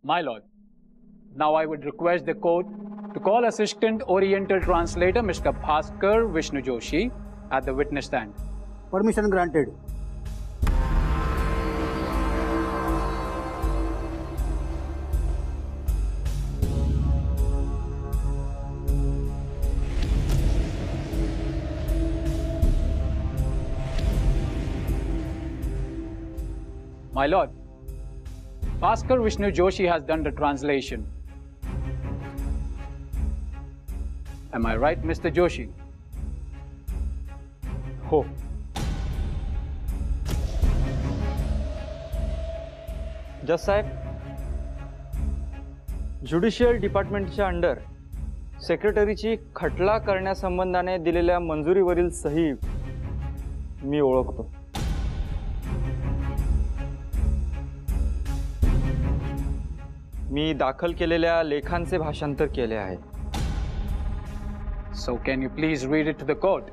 My lord, now I would request the court to call Assistant Oriental Translator Mr. Bhaskar Vishnu Joshi at the witness stand. Permission granted. My lord, Bhaskar Vishnu Joshi has done the translation. Am I right, Mr. Joshi? हो. जज साहेब, judicial डिपार्टमेंटच्या under सेक्रेटरीची खटला करण्यासंबंधाने दिलेल्या मंजुरीवरील सही मी ओळखतो. मी दाखल केलेल्या लेखांचे भाषांतर केले आहे. So can you please read it to the court?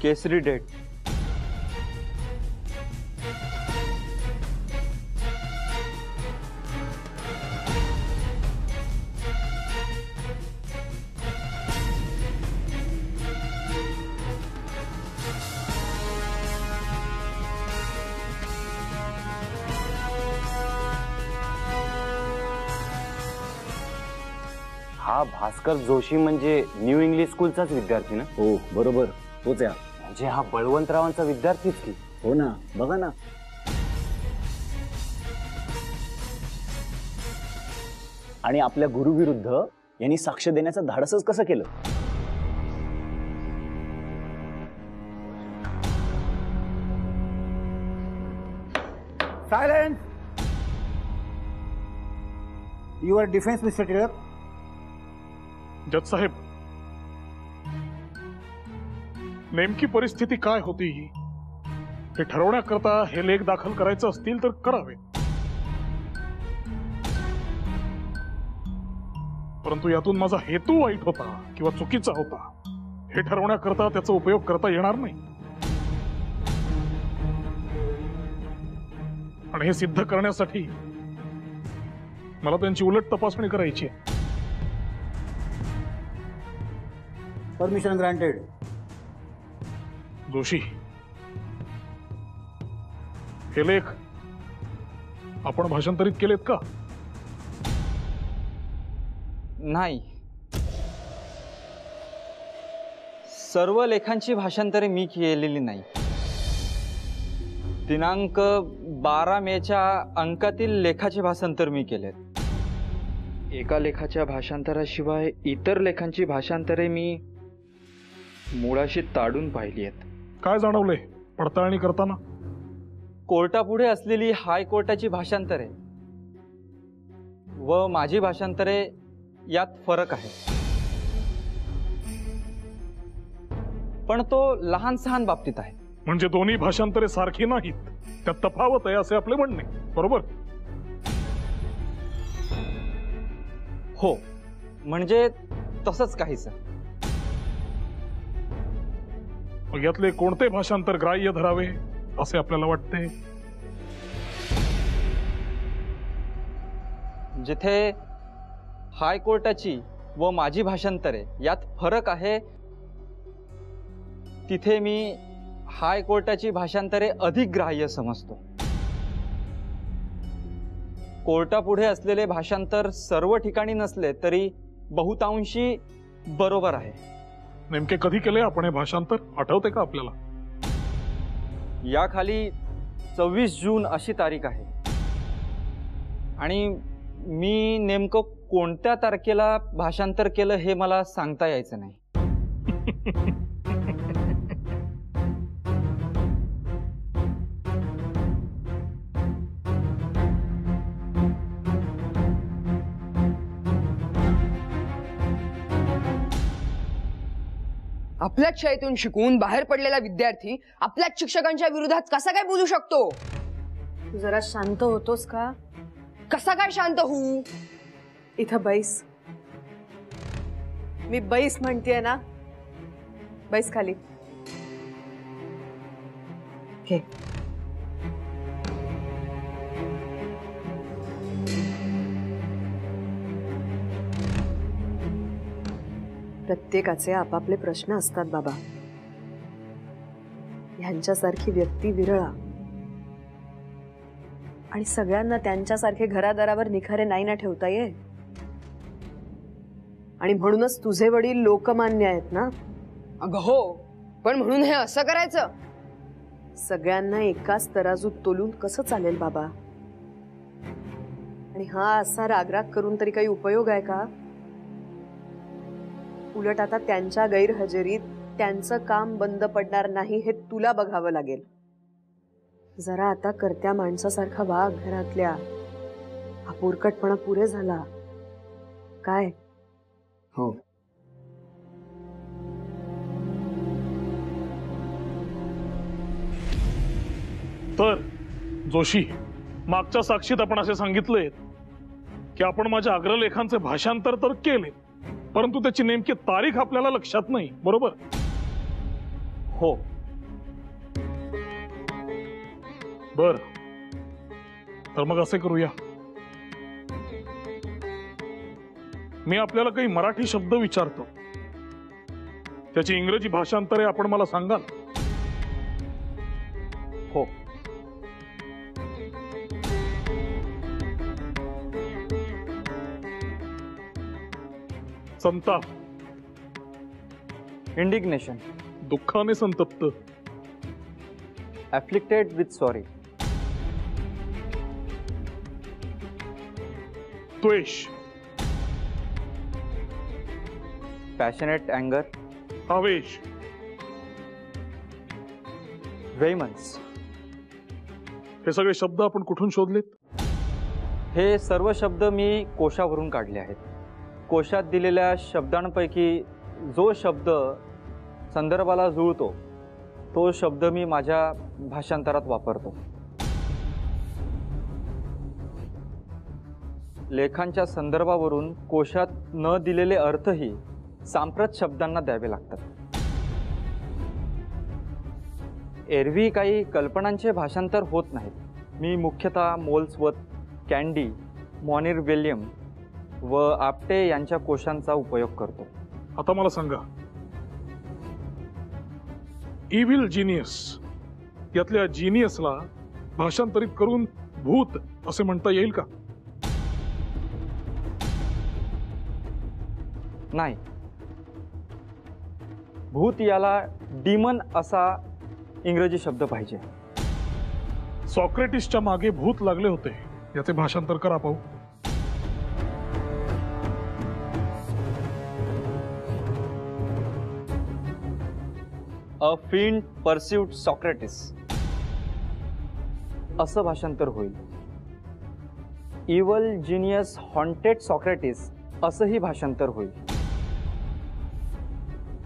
Kesari date. हा भास्कर जोशी म्हणजे न्यू इंग्लिश स्कूलचाच विद्यार्थी ना? हो बरोबर, तोच आहे. म्हणजे हा बळवंतरावांचा विद्यार्थीच की? हो ना, बघा ना. आणि आपल्या गुरुविरुद्ध यांनी साक्ष देण्याचं धाडसच कसं केलं? Silence. Your defence mister Tilak. जज साहेब, नेमकी परिस्थिती काय होती हे ठरवण्याकरता हे लेख दाखल करायचे असतील तर करावे, परंतु यातून माझा हेतू वाईट होता किंवा चुकीचा होता हे ठरवण्याकरता त्याचा उपयोग करता येणार नाही. आणि हे सिद्ध करण्यासाठी मला त्यांची उलट तपासणी करायची आहे. Permission granted. जोशी, हे लेख आपण भाषांतरित केलेत का? नाही. सर्व लेखांची भाषांतरे मी केलेली नाही. दिनांक 12 मेच्या अंकातील लेखाचे भाषांतर मी केलेत. एका लेखाच्या भाषांतराशिवाय इतर लेखांची भाषांतरे मी मुळाशी ताडून पाहिली आहेत. काय जाणवले पडताळणी करताना? कोर्टापुढे असलेली हायकोर्टाची भाषांतरे व माझी भाषांतरे यात फरक आहे, पण तो लहान सहान बाबतीत आहे. म्हणजे दोन्ही भाषांतरे सारखी नाहीत, त्यात तफावत आहे असे आपले म्हणणे, बरोबर? हो, म्हणजे तसंच काहीच. मग यातले कोणते भाषांतर ग्राह्य धरावे असे आपल्याला वाटते? जिथे हायकोर्टाची व माझी भाषांतरे यात फरक आहे तिथे मी हायकोर्टाची भाषांतरे अधिक ग्राह्य समजतो. कोर्टापुढे असलेले भाषांतर सर्व ठिकाणी नसले तरी बहुतांशी बरोबर आहे. नेमके कधी केले आपण हे भाषांतर, आठवते का आपल्याला? याखाली 24 जून अशी तारीख आहे आणि मी नेमकं कोणत्या तारखेला भाषांतर केलं हे मला सांगता यायचं नाही. आपल्याच शाळेतून शिकून बाहेर पडलेला विद्यार्थी आपल्याच शिक्षकांच्या विरोधात कसा काय बोलू शकतो? जरा शांत होतोस का? कसा काय शांत होऊ? इथं बैस. मी बैस म्हणतेय ना, बैस खाली. घे. प्रत्येकाचे आपापले प्रश्न असतात बाबा. ह्यांच्यासारखी व्यक्ती विरळा, आणि सगळ्यांना त्यांच्यासारखे घरादारावर निखारे नाही ना ठेवता ये. आणि म्हणूनच तुझे वडील लोकमान्य आहेत ना. अगं हो, पण म्हणून हे असं करायचं? सगळ्यांना एकाच तराजूत तोलून कसं चालेल बाबा? आणि हा असा रागराग करून तरी काही उपयोग आहे का? उलट आता त्यांच्या गैरहजेरीत त्यांचं काम बंद पडणार नाही हे तुला बघावं लागेल. जरा आता कर्त्या माणसासारखा वाघ घरातल्या. हा पोरकटपणा पुरे झाला काय? हो. तर जोशी, मागच्या साक्षीत आपण असे सांगितले की आपण माझ्या अग्रलेखांचे भाषांतर तर केले, परंतु त्याची नेमकी तारीख आपल्याला लक्षात नाही, बरोबर? हो. बर, तर मग असे करूया, मी आपल्याला काही मराठी शब्द विचारतो, त्याची इंग्रजी भाषांतरे आपण मला सांगाल? हो. संताप, इंडिग्नेशन, दुःखाने संतप्त, ॲफ्लिक्टेड विथ सॉरी, द्वेष, पॅशनेट अँगर, आवेश, वेमन्स. हे सगळे शब्द आपण कुठून शोधलेत? हे सर्व शब्द मी कोशावरून काढले आहेत. कोशात दिलेल्या शब्दांपैकी जो शब्द संदर्भाला जुळतो तो शब्द मी माझ्या भाषांतरात वापरतो. लेखांच्या संदर्भावरून कोशात न दिलेले अर्थही सांप्रत शब्दांना द्यावे लागतात. एरवी काही कल्पनांचे भाषांतर होत नाहीत. मी मुख्यतः मोल्सवर्थ, कॅन्डी, मॉनिर विल्यम व आपटे यांच्या कोशांचा उपयोग करतो. आता मला सांगा, इव्हिल जीनियस यातल्या जीनियसला भाषांतरित करून भूत असे म्हणता येईल का? नाही. भूत याला डीमन असा इंग्रजी शब्द पाहिजे. सॉक्रेटिसच्या मागे भूत लागले होते याचे भाषांतर करा पाहू. अ फिंड परस्यूट सॉक्रेटिस असं भाषांतर होईल. इव्हल जिनियस हॉन्टेड सॉक्रेटिस असंही भाषांतर होईल.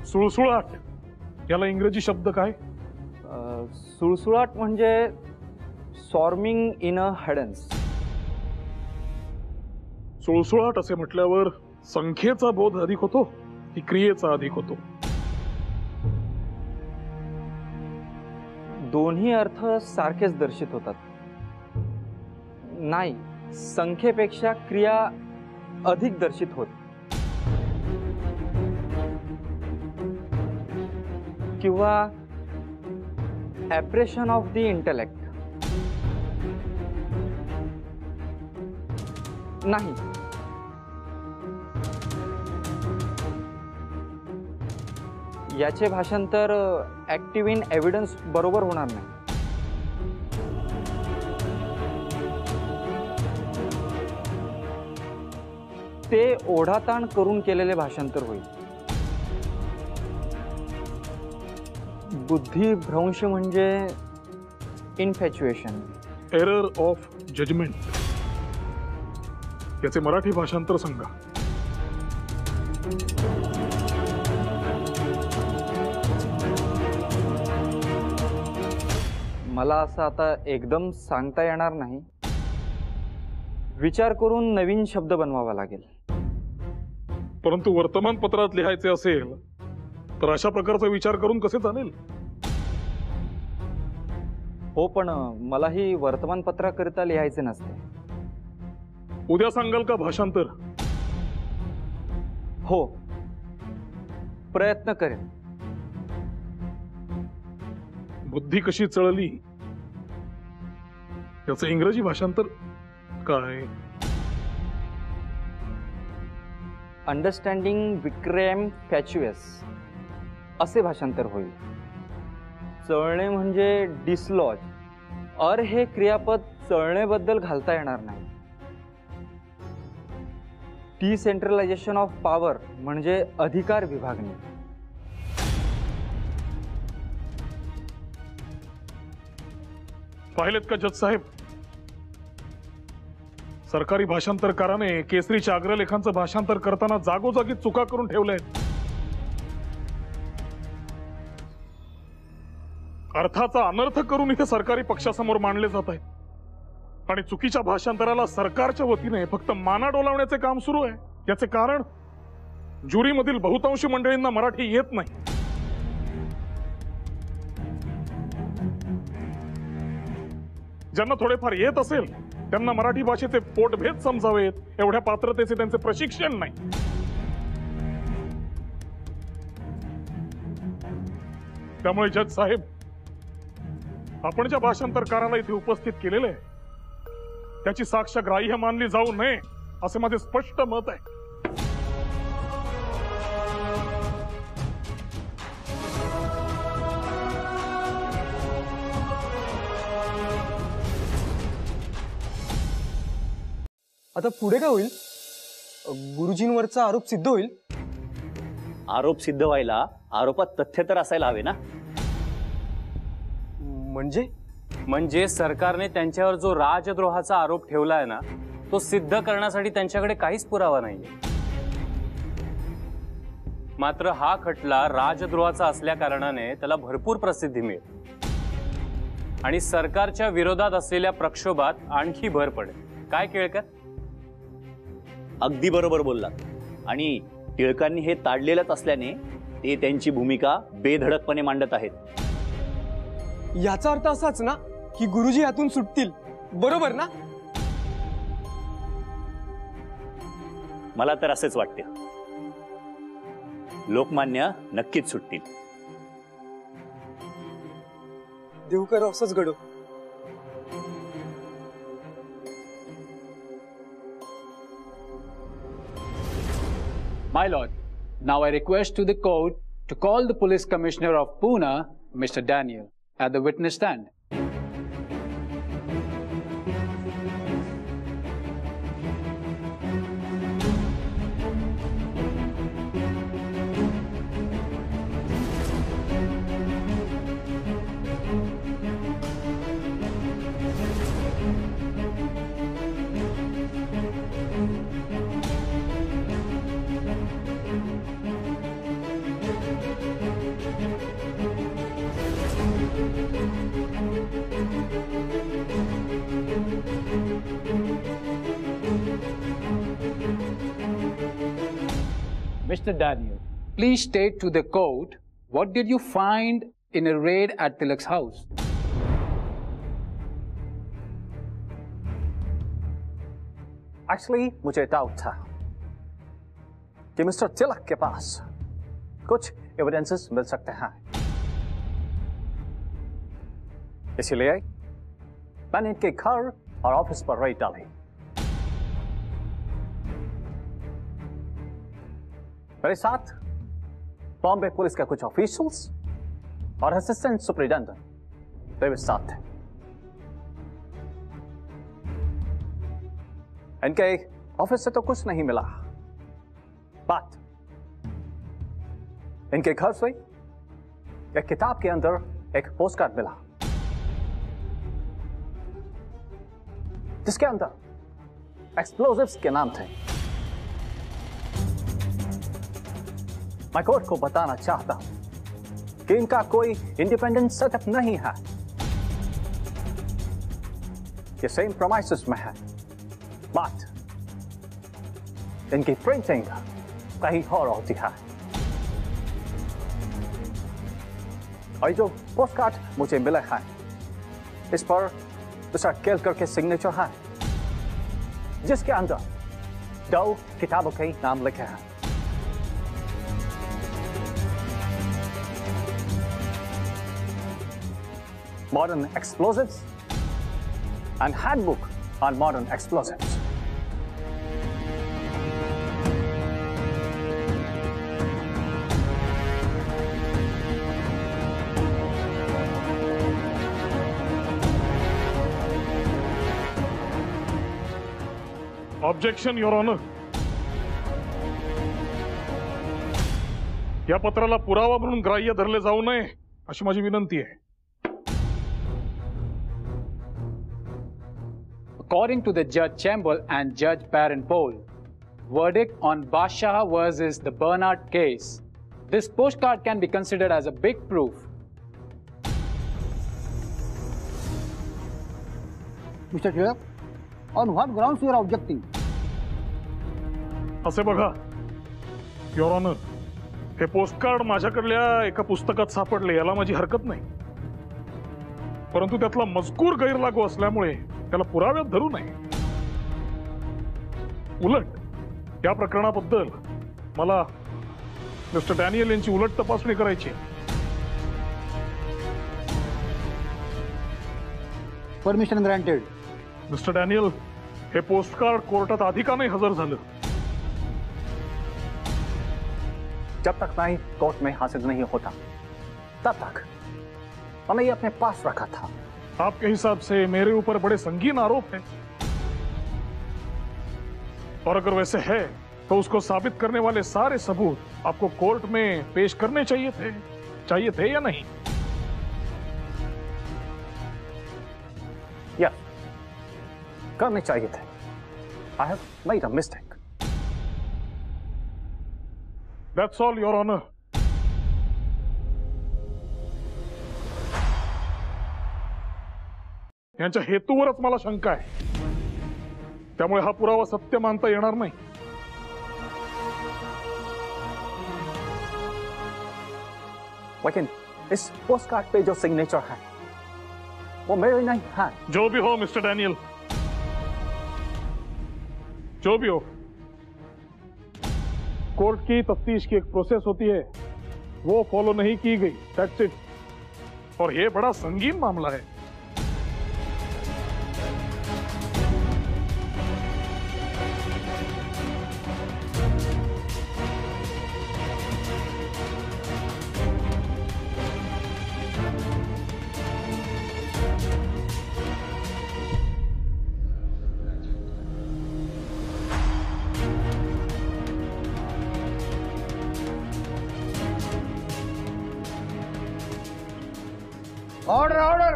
सुळसुळाट याला इंग्रजी शब्द काय? सुळसुळाट म्हणजे सॉर्मिंग इन अ हेडन्स. सुळसुळाट असे म्हटल्यावर संख्येचा बोध अधिक होतो की क्रियेचा अधिक होतो? दोन्ही अर्थ सारखेच दर्शित होतात. नाही, संख्येपेक्षा क्रिया अधिक दर्शित होत. किंवा ॲप्रेशन ऑफ द इंटेलेक्ट. नाही, याचे भाषांतर ऍक्टिव्ह इन एव्हिडन्स बरोबर होणार नाही. ते ओढाताण करून केलेले भाषांतर होईल. बुद्धिभ्रंश म्हणजे इन्फॅच्युएशन. एरर ऑफ जजमेंट याचे मराठी भाषांतर सांगा. मला असं आता एकदम सांगता येणार नाही. विचार करून नवीन शब्द बनवावा लागेल. परंतु वर्तमानपत्रात लिहायचे असेल तर अशा प्रकारचा विचार करून कसे चालेल? हो, पण मलाही वर्तमानपत्राकरिता लिहायचे नसते. उद्या सांगाल का भाषांतर? हो, प्रयत्न करेन. बुद्धी कशी चळली याचं इंग्रजी भाषांतर काय? अंडरस्टँडिंग विक्रम फॅच्युअस असे भाषांतर होईल. चळणे म्हणजे डिसलॉज. अर हे क्रियापद चळणेबद्दल घालता येणार नाही. डिसेंट्रलायझेशन ऑफ पॉवर म्हणजे अधिकार विभागणी. पाहिलेत का जज साहेब, सरकारी भाषांतरकाराने केसरीच्या अग्रलेखांचं भाषांतर करताना जागोजागी चुका करून ठेवल्या. अर्थाचा अनर्थ करून इथे सरकारी पक्षासमोर मांडले जात आहेत. आणि चुकीच्या भाषांतराला सरकारच्या वतीने फक्त माना डोलावण्याचे काम सुरू आहे. याचे कारण ज्युरीमधील बहुतांशी मंडळींना मराठी येत नाही. ज्यांना थोडेफार येत असेल त्यांना मराठी भाषेचे पोटभेद समजावेत एवढ्या पात्रतेचे त्यांचे प्रशिक्षण नाही. त्यामुळे जज साहेब, आपण ज्या भाषांतरकाराला इथे उपस्थित केलेले आहे त्याची साक्ष ग्राह्य मानली जाऊ नये असे माझे स्पष्ट मत आहे. आता पुढे काय होईल? गुरुजींवरचा आरोप सिद्ध होईल? आरोप सिद्ध व्हायला आरोपात तथ्य तर असायला हवे ना. म्हणजे सरकारने त्यांच्यावर जो राजद्रोहाचा आरोप ठेवलाय ना, तो सिद्ध करण्यासाठी त्यांच्याकडे काहीच पुरावा नाहीये. मात्र हा खटला राजद्रोहाचा असल्या कारणाने त्याला भरपूर प्रसिद्धी मिळेल आणि सरकारच्या विरोधात असलेल्या प्रक्षोभात आणखी भर पडेल. काय केळकर? अगदी बरोबर बोललात. आणि टिळकांनी हे ताडलेलंच असल्याने ते त्यांची भूमिका बेधडकपणे मांडत आहेत. याचा अर्थ असाच ना की गुरुजी यातून सुटतील, बरोबर ना? मला तर असेच वाटते. लोकमान्य नक्कीच सुटतील. देव करो असंच घडो. My lord, now I request to the court to call the police commissioner of Pune, Mr. Daniel, at the witness stand. Mr. Daniel, please state to the court what did you find in a raid at Tilak's house? Actually, मुझे doubt था कि mister Tilak के pass कुछ evidences mill सकते हैं, इसलिए मैंने इनके घर और ऑफिस पर रेड डाली. मेरे साथ बॉम्बे पुलिस के कुछ ऑफिशियल्स और असिस्टेंट सुपरिटेंडेंट वे भी साथ थे. इनके ऑफिस से तो कुछ नहीं मिला, बट इनके घर से एक किताब के अंदर एक पोस्टकार्ड मिला जिसके अंदर एक्सप्लोजिव्स के नाम थे. मैं कोर्ट को बताना चाहता हूं कि इनका कोई इंडिपेंडेंट सेटअप नहीं है. ये सेम प्रोमाइसेस में है, बट इनकी प्रिंटिंग कहीं और होती है। और जो पोस्ट कार्ड मुझे मिला है, इस पर मिस्टर केलकर के सिग्नेचर है, जिसके अंदर 2 किताबों के नाम लिखे हैं। Modern Explosives and Handbook on Modern Explosives. Objection your honour. या पत्राला पुरावा म्हणून ग्राह्य धरले जाऊ नये अशी माझी विनंती आहे. According to the Judge Chamberl and Judge Parenpole, verdict on Bashaw versus the Bernard case, this postcard can be considered as a big proof. Mr. Tirak, on what grounds you are objecting? असे बघा your honour, हे postcard माझ्याकडल्या एका पुस्तकात सापडले याला माझी हरकत नाही, परंतु त्यातला मजकूर गैरलागू असल्यामुळे त्याला पुराव्यात धरू नये. उलट या प्रकरणाबद्दल मला मिस्टर डॅनियल यांची उलट तपासणी करायची. Permission granted. मिस्टर डॅनियल, हे पोस्टकार्ड कोर्टात आधी का नाही हजर झालं? जब तक मैं कोर्ट में हाजिर नहीं होता तब तक मैंने ये अपने पास रखा था. आपके हिसाब से मेरे ऊपर बड़े संगीन आरोप हैं, और अगर वैसे है तो उसको साबित करने वाले सारे सबूत आपको कोर्ट में पेश करने चाहिए थे या नहीं? या करने चाहिए थे. I have made a mistake. That's all, Your Honor. यांच्या हेतूवरच मला शंका आहे, त्यामुळे हा पुरावा सत्य मानता येणार नाही. लेकिन इस पोस्टकार्ड पे जो सिग्नेचर है वो मेरे नहीं है. जो भी हो मिस्टर डैनियल, जो भी हो, कोर्ट की तफ्तीश की एक प्रोसेस होती है, वो फॉलो नहीं की गई. That's it. और ये बड़ा संगीन मामला है. Order order.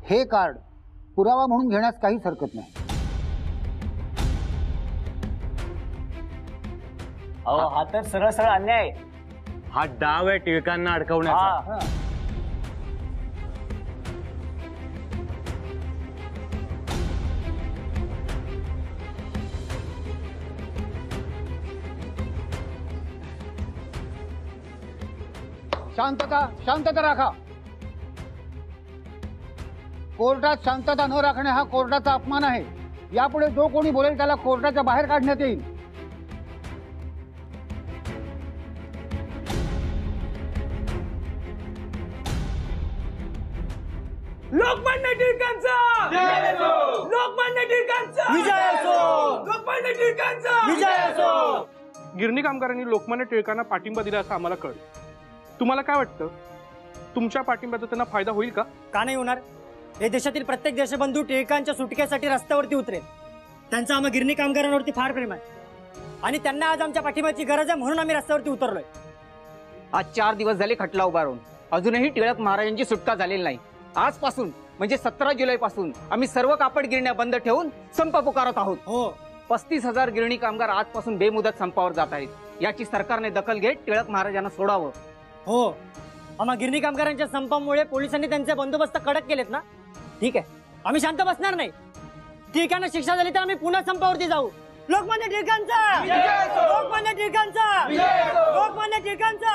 हे कार्ड पुरावा म्हणून घेण्यास काहीच हरकत नाही. अहो, हा तर सरळ सरळ अन्याय. हा डाव आहे टिळकांना अडकवण्याचा. शांतता राखा. कोर्टात शांतता न राखणे हा कोर्टाचा अपमान आहे. यापुढे जो कोणी बोलेल त्याला कोर्टाच्या बाहेर काढण्यात येईल. लोकमान्य टिळकांचा लोकमान्य टिळकांचा विजय असो. लोकमान्य टिळकांचा विजय असो. गिरणी कामगारांनी लोकमान्य टिळकांना पाठिंबा दिला असं आम्हाला कळलं. तुम्हाला काय वाटतं, तुमच्या पाठिंब्याचा त्यांना फायदा होईल का? का नाही होणार? हे देशातील प्रत्येक देशबंधू टिळकांच्या सुटकेसाठी रस्त्यावरती उतरेल. त्यांचा आम्हा गिरणी कामगारांवरती फार प्रेम आहे आणि त्यांना आज आमच्या पाठिंब्याची गरज आहे, म्हणून आम्ही रस्त्यावरती उतरलोय. आज 4 दिवस झाले खटला उभा राहून अजूनही टिळक महाराजांची सुटका झालेली नाही. आजपासून म्हणजे 17 जुलैपासून आम्ही सर्व कापड गिरण्या बंद ठेवून संप पुकारत आहोत. हो, 35,000 गिरणी कामगार आजपासून बेमुदत संपावर जात आहेत. याची सरकारने दखल घेत टिळक महाराजांना सोडावं. हो, आम्हा गिरणी कामगारांच्या संपामुळे पोलिसांनी त्यांचे बंदोबस्त कडक केलेत ना. ठीक आहे, आम्ही शांत बसणार नाही. टिळकांना शिक्षा झाली तर आम्ही पुन्हा संपावरती जाऊ. लोकमान्य टिळकांचा, लोकमान्य टिळकांचा, लोकमान्य टिळकांचा.